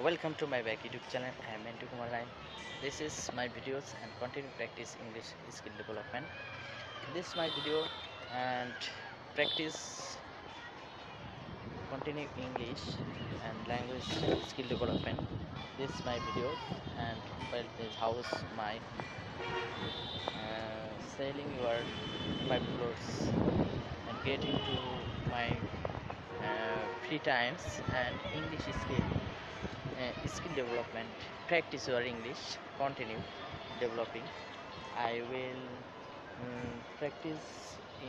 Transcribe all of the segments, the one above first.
welcome to my back YouTube channel. I am Mentu Kumar Rai. This is my videos and continue practice English skill development. This is my video and practice continue English and language skill development. This is my video and well, this house my selling your 5 floors and getting to my free times and English skill development. Practice your English, continue developing. I will practice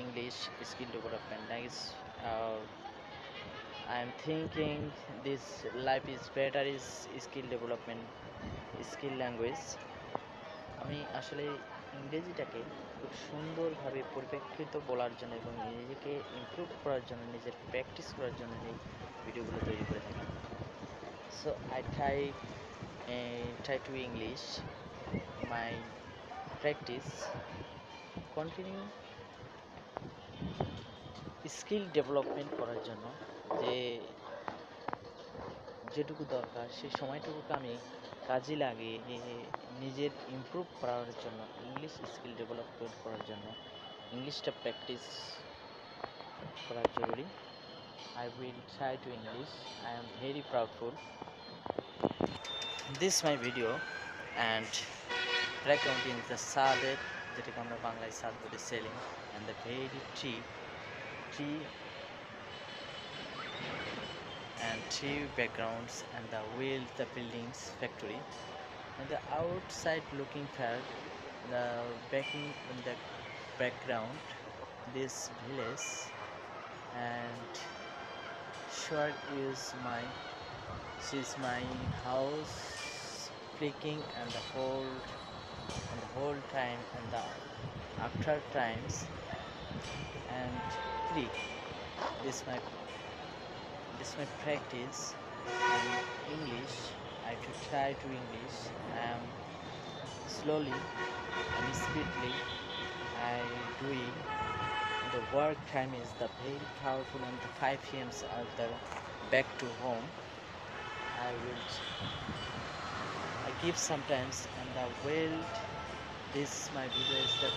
English skill development. Uh, I am thinking this life is better is skill development, skill language. আমি আসলে ইংরেজিটাকে খুব সুন্দরভাবে পরিপ্রেক্ষিত বলার জন্য এবং নিজেকে improve করার জন্য নিজের প্র্যাকটিস করার জন্য এই ভিডিওগুলো তৈরি করে থাকি। So I try to English my practice continue skill development করার জন্য যেটুকু দরকার সেই সময়টুকুকে আমি কাজে লাগিয়ে নিজের ইমপ্রুভ করার জন্য ইংলিশ স্কিল ডেভেলপমেন্ট করার জন্য ইংলিশটা প্র্যাকটিস করা জরুরি। I will try to English. I am very proudful. This my video and background is the সাদের যেটাকে আমরা বাংলায় সাদ বলি selling and the very tree and tree backgrounds and the wheel the buildings factory and the outside looking fair the backing in the background this village and short is my my house flicking and the whole time and the after times and three this my practice and English. I have to try to English. I am slowly and speedily I doing the work time is the very powerful and the 5 p.m. of the back to home I give sometimes and the world this my video is the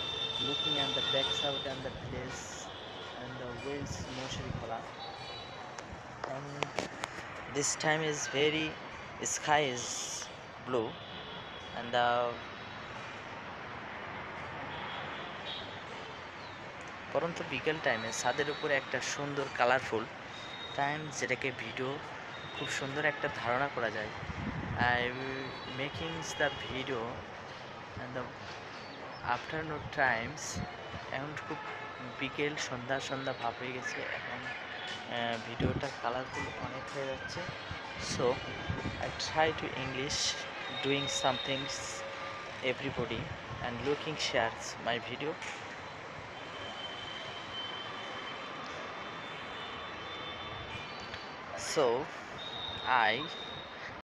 looking at the back side and the place and the whales moshari kola and this time is very sky is blue and the পরন্ত বিকেল টাইমে ছাদের উপরে একটা সুন্দর colourful time যেটাকে video খুব সুন্দর একটা ধারণা করা যায়। I making the video and the afternoon Times এখন খুব বিকেল সন্ধ্যা ভাব হয়ে গেছে এখন ভিডিওটা কালারফুল অনেক হয়ে যাচ্ছে। So I try to English doing somethings everybody and looking shares my video. So I